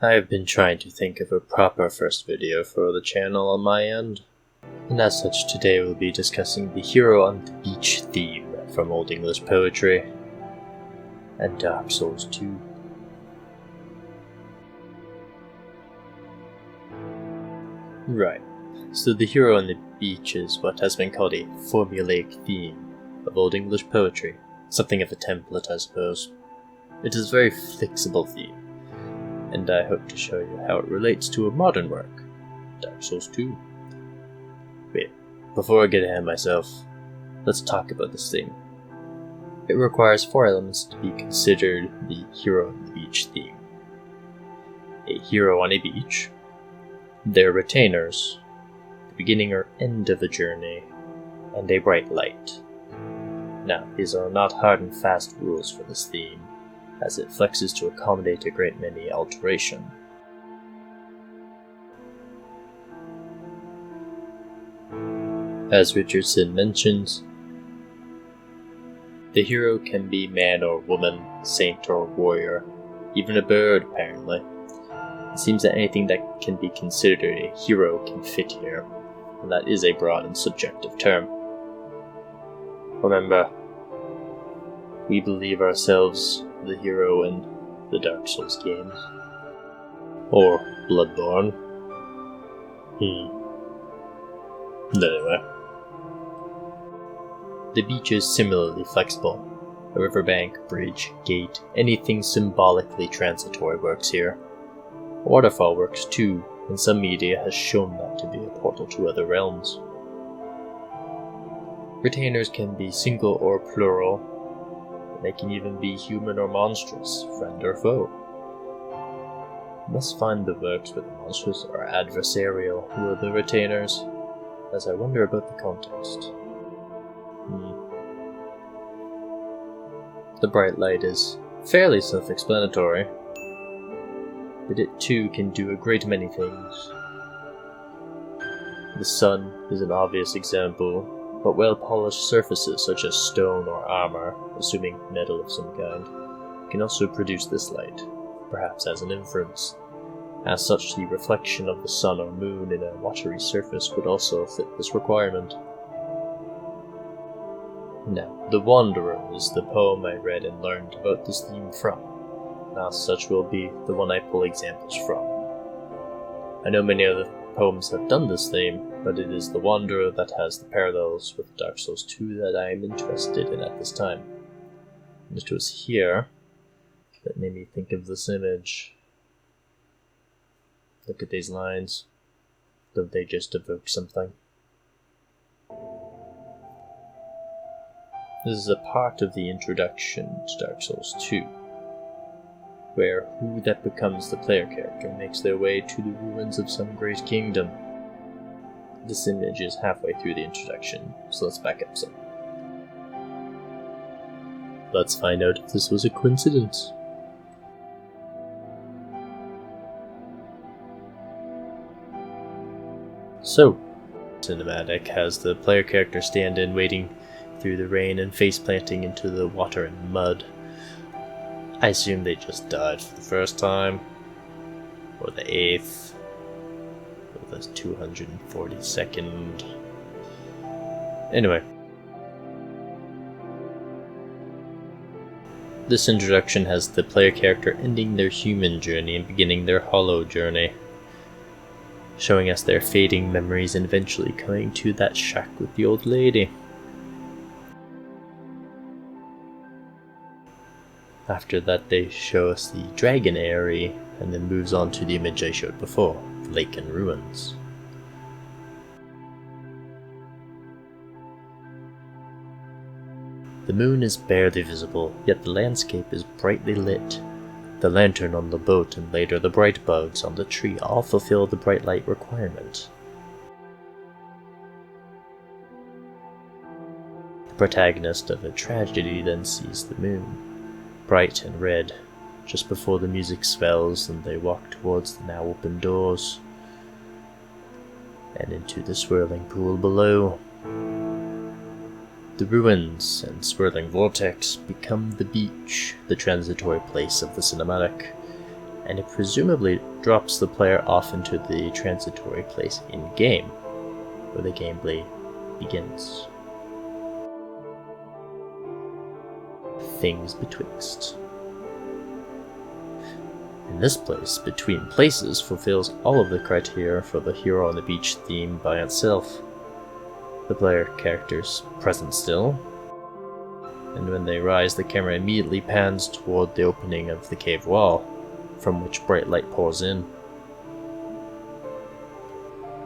I have been trying to think of a proper first video for the channel on my end, and as such today we'll be discussing the hero on the beach theme from Old English poetry and Dark Souls 2. Right, so the hero on the beach is what has been called a formulaic theme of Old English poetry, something of a template I suppose. It is a very flexible theme, and I hope to show you how it relates to a modern work, Dark Souls 2. Wait, before I get ahead of myself, let's talk about this theme. It requires 4 elements to be considered the hero on the beach theme. A hero on a beach, their retainers, the beginning or end of a journey, and a bright light. Now, these are not hard and fast rules for this theme, as it flexes to accommodate a great many alterations. As Richardson mentions, the hero can be man or woman, saint or warrior, even a bird apparently. It seems that anything that can be considered a hero can fit here, and that is a broad and subjective term. Remember, we believe ourselves the hero in the Dark Souls games. Or Bloodborne. Anyway. The beach is similarly flexible. A riverbank, bridge, gate, anything symbolically transitory works here. A waterfall works too, and some media has shown that to be a portal to other realms. Retainers can be single or plural. They can even be human or monstrous, friend or foe. You must find the works where the monstrous are adversarial, who are the retainers, as I wonder about the context. The bright light is fairly self-explanatory, but it too can do a great many things. The sun is an obvious example, but well-polished surfaces such as stone or armor, assuming metal of some kind, can also produce this light, perhaps as an inference. As such, the reflection of the sun or moon in a watery surface would also fit this requirement. Now, The Wanderer is the poem I read and learned about this theme from, and as such will be the one I pull examples from. I know many other poems have done this theme, but it is The Wanderer that has the parallels with Dark Souls 2 that I am interested in at this time. And it was here that made me think of this image. Look at these lines. Don't they just evoke something? This is a part of the introduction to Dark Souls 2, where who that becomes the player character makes their way to the ruins of some great kingdom. This image is halfway through the introduction, so let's back up some. Let's find out if this was a coincidence. So, cinematic has the player character stand in waiting through the rain and face planting into the water and mud. I assume they just died for the first time, or the 8th, or the 242nd. Anyway. This introduction has the player character ending their human journey and beginning their hollow journey, showing us their fading memories and eventually coming to that shack with the old lady. After that they show us the dragon area, and then moves on to the image I showed before, the lake and ruins. The moon is barely visible, yet the landscape is brightly lit. The lantern on the boat and later the bright bugs on the tree all fulfill the bright light requirement. The protagonist of a tragedy then sees the moon, bright and red, just before the music swells and they walk towards the now open doors and into the swirling pool below. The ruins and swirling vortex become the beach, the transitory place of the cinematic, and it presumably drops the player off into the transitory place in-game, where the gameplay begins. Things betwixt. In this place, Between Places fulfills all of the criteria for the Hero on the Beach theme by itself. The player characters present still, and when they rise, the camera immediately pans toward the opening of the cave wall, from which bright light pours in.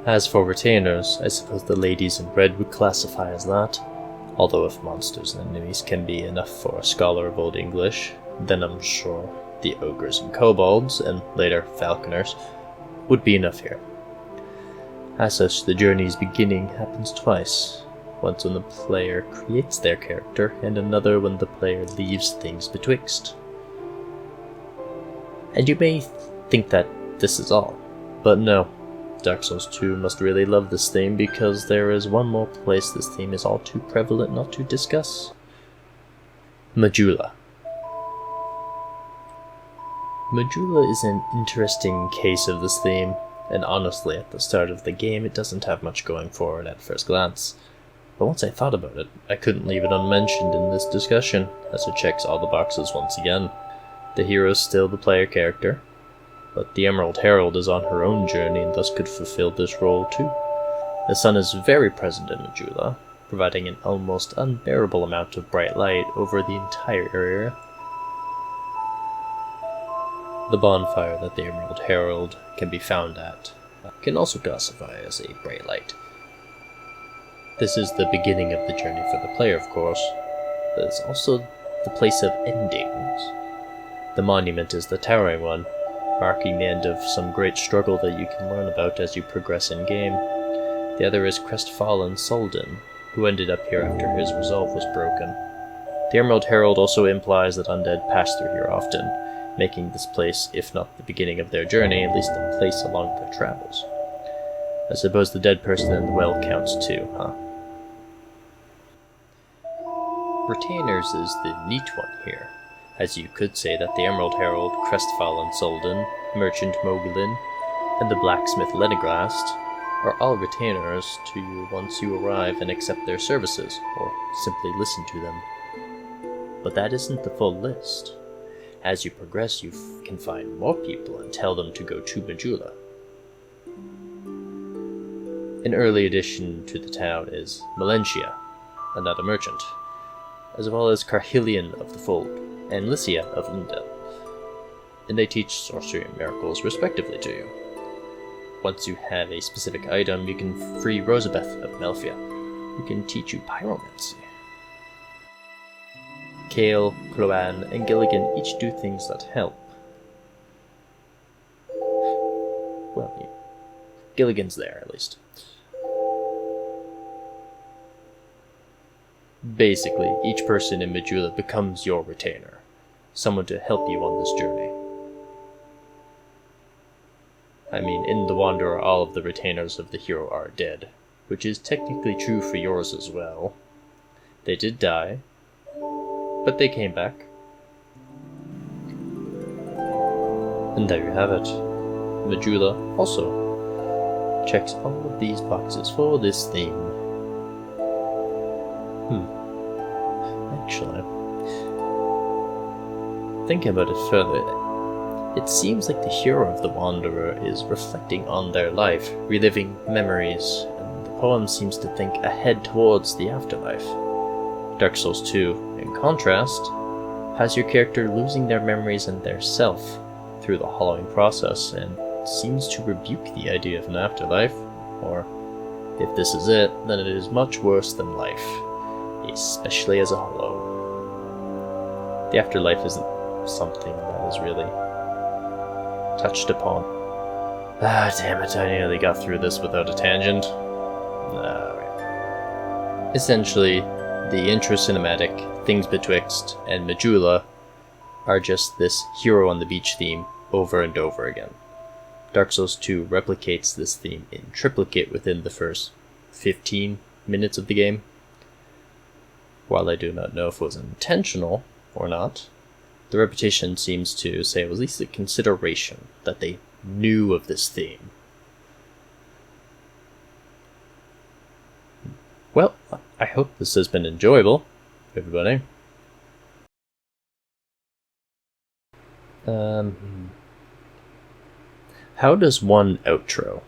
As for retainers, I suppose the ladies in red would classify as that, although if monsters and enemies can be enough for a scholar of Old English, then I'm sure the ogres and kobolds, and later falconers, would be enough here. As such, the journey's beginning happens twice, once when the player creates their character, and another when the player leaves things betwixt. And you may think that this is all, but no. Dark Souls 2 must really love this theme, because there is one more place this theme is all too prevalent not to discuss. Majula. Majula is an interesting case of this theme, and honestly at the start of the game it doesn't have much going for it at first glance. But once I thought about it, I couldn't leave it unmentioned in this discussion, as it checks all the boxes once again. The hero is still the player character, but the Emerald Herald is on her own journey and thus could fulfill this role too. The sun is very present in Majula, providing an almost unbearable amount of bright light over the entire area. The bonfire that the Emerald Herald can be found at can also classify as a bright light. This is the beginning of the journey for the player, of course, but it's also the place of endings. The monument is the towering one, marking the end of some great struggle that you can learn about as you progress in-game. The other is crestfallen Soldan, who ended up here after his resolve was broken. The Emerald Herald also implies that undead pass through here often, making this place, if not the beginning of their journey, at least a place along their travels. I suppose the dead person in the well counts too, huh? Retainers is the neat one here, as you could say that the Emerald Herald, crestfallen Soldan, merchant Mogulin, and the blacksmith Lenegrast are all retainers to you once you arrive and accept their services, or simply listen to them. But that isn't the full list. As you progress, you can find more people and tell them to go to Majula. An early addition to the town is Melentia, another merchant, as well as Carhillion of the Fold, and Lycia of Undel, and they teach sorcery and miracles respectively to you. Once you have a specific item, you can free Rosabeth of Melfia, who can teach you pyromancy. Kale, Cloan, and Gilligan each do things that help. Well, Gilligan's there, at least. Basically, each person in Majula becomes your retainer, someone to help you on this journey. I mean, in The Wanderer, all of the retainers of the hero are dead, which is technically true for yours as well. They did die, but they came back. And there you have it. Majula also checks all of these boxes for this theme. Actually, thinking about it further, it seems like the hero of The Wanderer is reflecting on their life, reliving memories, and the poem seems to think ahead towards the afterlife. Dark Souls 2, in contrast, has your character losing their memories and their self through the hollowing process, and seems to rebuke the idea of an afterlife, or if this is it, then it is much worse than life, especially as a hollow. The afterlife isn't something that is really touched upon. Damn it, I nearly got through this without a tangent. Essentially, the intro cinematic, Things Betwixt, and Majula are just this hero on the beach theme over and over again. Dark Souls 2 replicates this theme in triplicate within the first 15 minutes of the game. While I do not know if it was intentional or not, The reputation seems to say it was at least a consideration that they knew of this theme. Well, I hope this has been enjoyable, everybody. How does one outro?